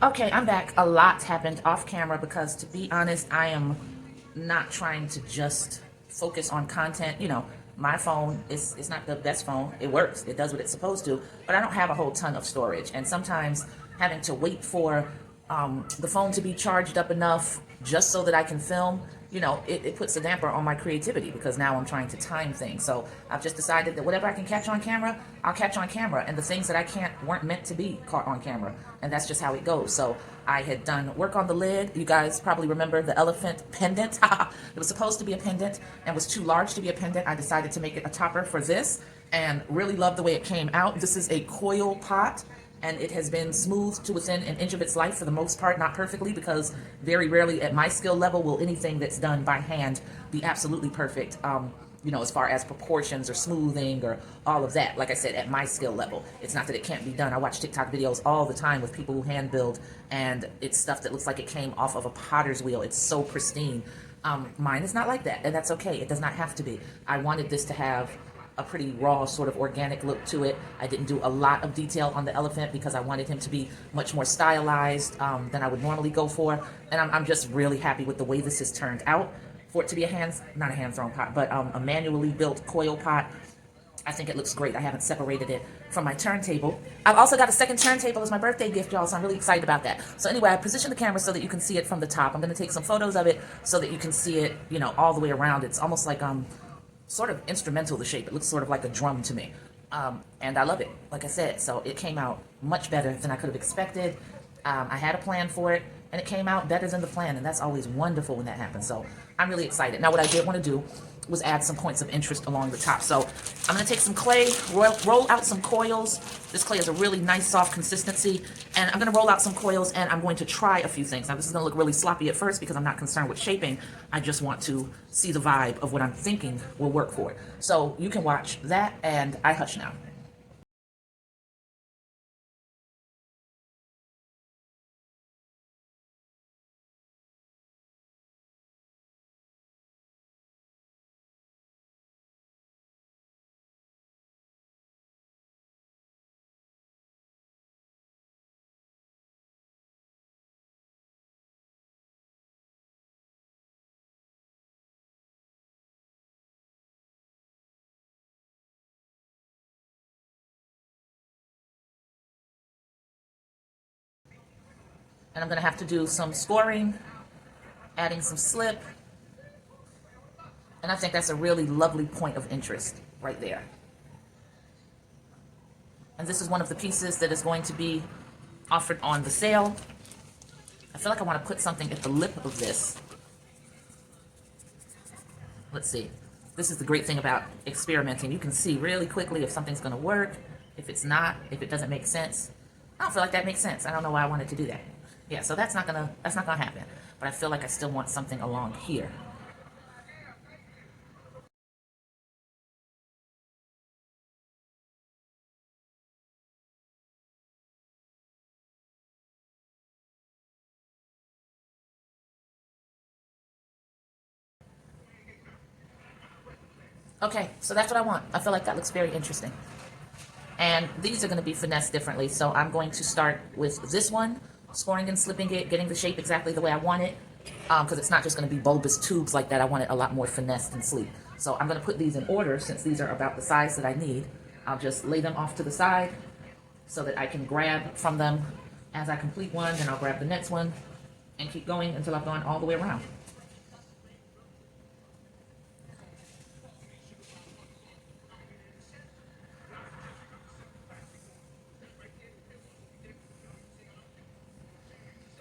Okay, I'm back. A lot happened off camera because, to be honest, I am not trying to just focus on content. You know, my phone is it's not the best phone. It works. It does what it's supposed to, but I don't have a whole ton of storage. And sometimes having to wait for the phone to be charged up enough just so that I can film, you know, it puts a damper on my creativity because now I'm trying to time things. So I've just decided that whatever I can catch on camera, I'll catch on camera. And the things that I can't weren't meant to be caught on camera. And that's just how it goes. So I had done work on the lid. You guys probably remember the elephant pendant. It was supposed to be a pendant and was too large to be a pendant. I decided to make it a topper for this and really love the way it came out. This is a coil pot, and it has been smoothed to within an inch of its life for the most part, not perfectly, because very rarely at my skill level will anything that's done by hand be absolutely perfect, you know, as far as proportions or smoothing or all of that. Like I said, at my skill level, it's not that it can't be done. I watch TikTok videos all the time with people who hand build, and it's stuff that looks like it came off of a potter's wheel. It's so pristine. Mine is not like that, and that's okay. It does not have to be. I wanted this to have a pretty raw sort of organic look to it. I didn't do a lot of detail on the elephant because I wanted him to be much more stylized than I would normally go for. And I'm just really happy with the way this has turned out. For it to be not a hand-thrown pot, but a manually built coil pot. I think it looks great. I haven't separated it from my turntable. I've also got a second turntable as my birthday gift, y'all, so I'm really excited about that. So anyway, I positioned the camera so that you can see it from the top. I'm going to take some photos of it so that you can see it, you know, all the way around. It's almost like sort of instrumental, the shape. It looks sort of like a drum to me. And I love it, like I said. So it came out much better than I could have expected. I had a plan for it, and it came out better than the plan, and that's always wonderful when that happens. So I'm really excited. Now, what I did want to do was add some points of interest along the top. So I'm going to take some clay, roll out some coils. This clay is a really nice, soft consistency, and I'm going to roll out some coils, and I'm going to try a few things. Now, this is going to look really sloppy at first because I'm not concerned with shaping. I just want to see the vibe of what I'm thinking will work for it. So you can watch that, and I hush now. And I'm going to have to do some scoring, adding some slip, and I think that's a really lovely point of interest right there. And this is one of the pieces that is going to be offered on the sale. I feel like I want to put something at the lip of this. Let's see. This is the great thing about experimenting. You can see really quickly if something's going to work, if it's not, if it doesn't make sense. I don't feel like that makes sense. I don't know why I wanted to do that. Yeah, so that's not gonna happen. But I feel like I still want something along here. Okay, so that's what I want. I feel like that looks very interesting. And these are going to be finessed differently. So I'm going to start with this one, scoring and slipping it, getting the shape exactly the way I want it. Because it's not just going to be bulbous tubes like that. I want it a lot more finessed and sleek. So I'm going to put these in order since these are about the size that I need. I'll just lay them off to the side so that I can grab from them as I complete one. Then I'll grab the next one and keep going until I've gone all the way around.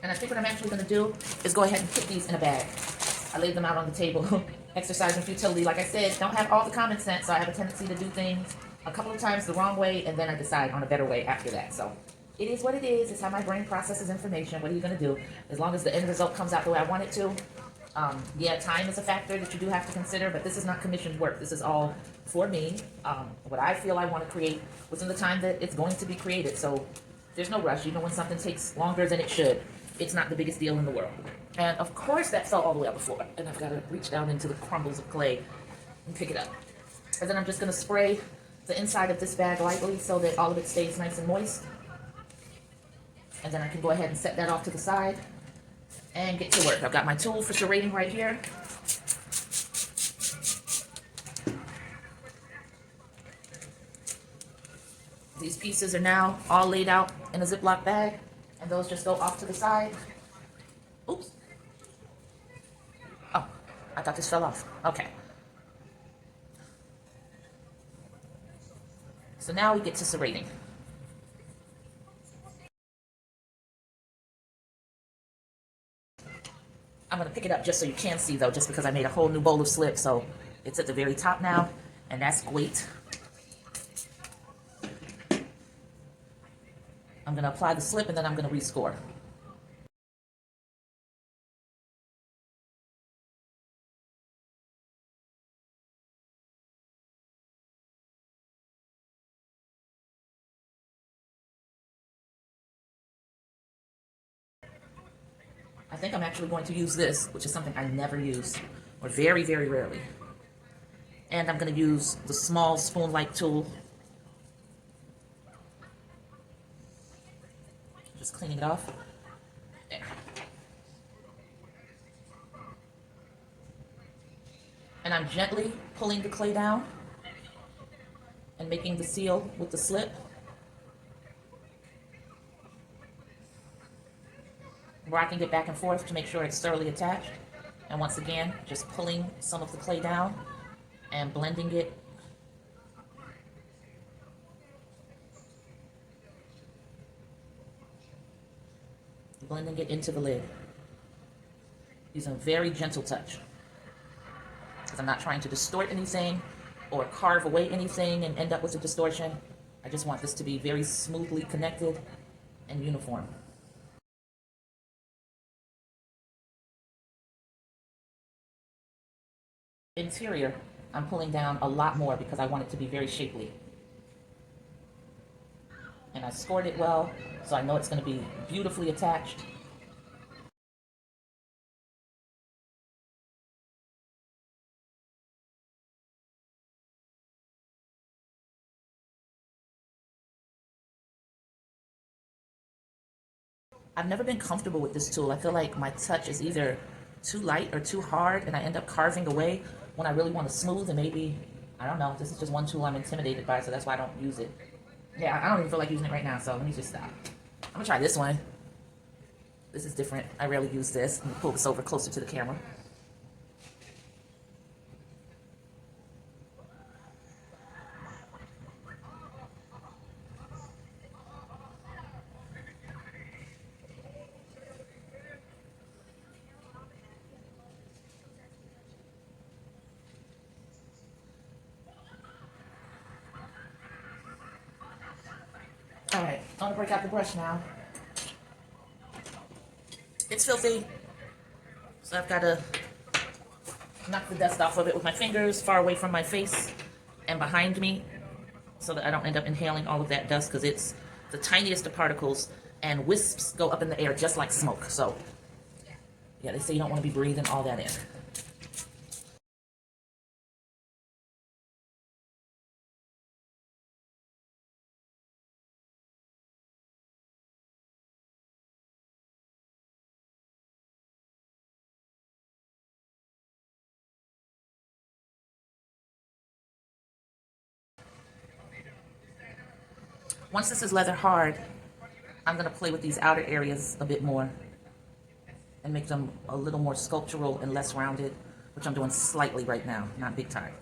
And I think what I'm actually going to do is go ahead and put these in a bag. I laid them out on the table. Exercise in futility. Like I said, don't have all the common sense, so I have a tendency to do things a couple of times the wrong way, and then I decide on a better way after that. So it is what it is. It's how my brain processes information. What are you going to do? As long as the end result comes out the way I want it to. Yeah, time is a factor that you do have to consider, but this is not commissioned work. This is all for me. What I feel I want to create within the time that it's going to be created. So there's no rush. Even when something takes longer than it should, it's not the biggest deal in the world. And of course that fell all the way up before, and I've got to reach down into the crumbles of clay and pick it up. And then I'm just going to spray the inside of this bag lightly so that all of it stays nice and moist. And then I can go ahead and set that off to the side and get to work. I've got my tool for serrating right here. These pieces are now all laid out in a Ziploc bag, and those just go off to the side. Oops. Oh, I thought this fell off. Okay. So now we get to serrating. I'm going to pick it up just so you can see though, just because I made a whole new bowl of slip. So it's at the very top now, and that's great. I'm going to apply the slip and then I'm going to rescore. I think I'm actually going to use this, which is something I never use, or very, very rarely. And I'm going to use the small spoon-like tool. Just cleaning it off. There. And I'm gently pulling the clay down and making the seal with the slip. Rocking it back and forth to make sure it's thoroughly attached. And once again, just pulling some of the clay down and blending it. Blending it into the lid. Using a very gentle touch. Because I'm not trying to distort anything or carve away anything and end up with a distortion. I just want this to be very smoothly connected and uniform. Interior, I'm pulling down a lot more because I want it to be very shapely. And I scored it well, so I know it's going to be beautifully attached. I've never been comfortable with this tool. I feel like my touch is either too light or too hard, and I end up carving away when I really want to smooth, and maybe, I don't know, this is just one tool I'm intimidated by, so that's why I don't use it. Yeah, I don't even feel like using it right now, so let me just stop. I'm gonna try this one. This is different. I rarely use this. Let me pull this over closer to the camera. All right, I'm gonna break out the brush now. It's filthy, so I've got to knock the dust off of it with my fingers far away from my face and behind me so that I don't end up inhaling all of that dust, because it's the tiniest of particles and wisps go up in the air just like smoke. So yeah, they say you don't want to be breathing all that in. Once this is leather hard, I'm going to play with these outer areas a bit more and make them a little more sculptural and less rounded, which I'm doing slightly right now, not big time.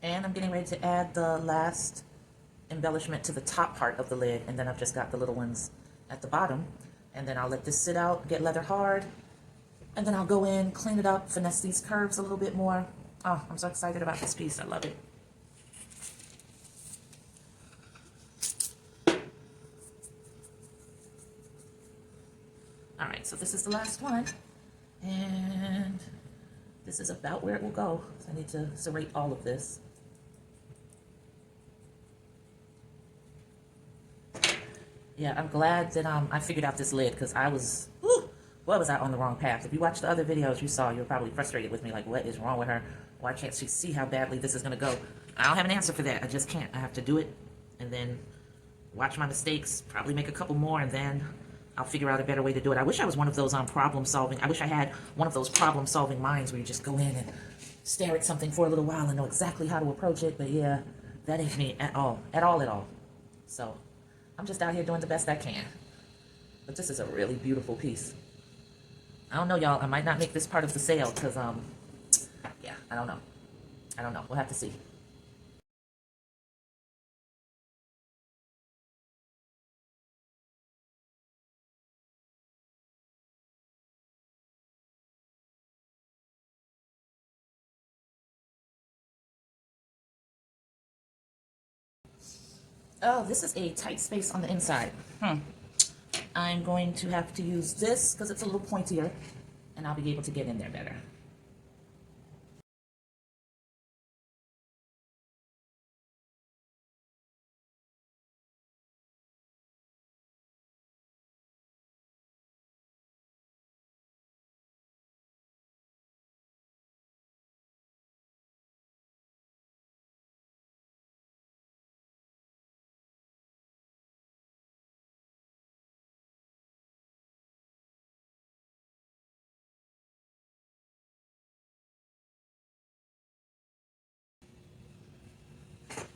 And I'm getting ready to add the last embellishment to the top part of the lid, and then I've just got the little ones at the bottom. And then I'll let this sit out, get leather hard, and then I'll go in, clean it up, finesse these curves a little bit more. Oh, I'm so excited about this piece. I love it. All right, so this is the last one, and this is about where it will go. So I need to serrate all of this. Yeah, I'm glad that I figured out this lid, because I was, boy, was I on the wrong path. If you watched the other videos you saw, you were probably frustrated with me, like, what is wrong with her? Why can't she see how badly this is going to go? I don't have an answer for that. I just can't. I have to do it, and then watch my mistakes, probably make a couple more, and then I'll figure out a better way to do it. I wish I was one of those problem solving. I wish I had one of those problem solving minds where you just go in and stare at something for a little while and know exactly how to approach it. But yeah, that ain't me at all, at all, at all. So I'm just out here doing the best I can. But this is a really beautiful piece. I don't know, y'all. I might not make this part of the sale because, yeah, I don't know. I don't know. We'll have to see. Oh, this is a tight space on the inside. I'm going to have to use this because it's a little pointier, and I'll be able to get in there better.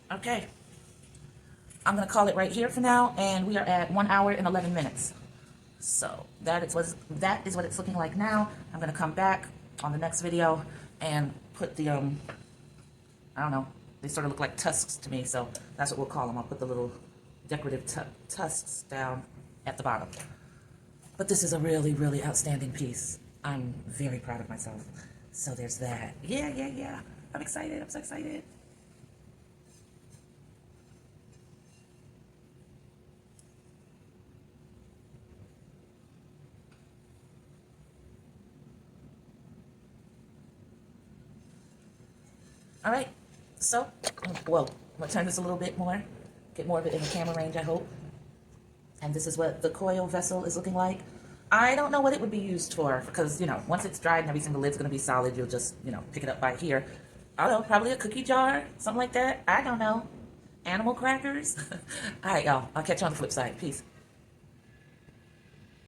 Okay, I'm going to call it right here for now, and we are at 1 hour and 11 minutes. So that is what it's looking like now. I'm going to come back on the next video and put the, I don't know, they sort of look like tusks to me, so that's what we'll call them. I'll put the little decorative tusks down at the bottom. But this is a really, really outstanding piece. I'm very proud of myself. So there's that. Yeah, yeah, yeah. I'm excited. I'm so excited. All right, so, well, I'm gonna turn this a little bit more, get more of it in the camera range, I hope. And this is what the coil vessel is looking like. I don't know what it would be used for, because, you know, once it's dried and everything, the lid's gonna be solid, you'll just, you know, pick it up by here. I don't know, probably a cookie jar, something like that. I don't know. Animal crackers. All right, y'all, I'll catch you on the flip side. Peace.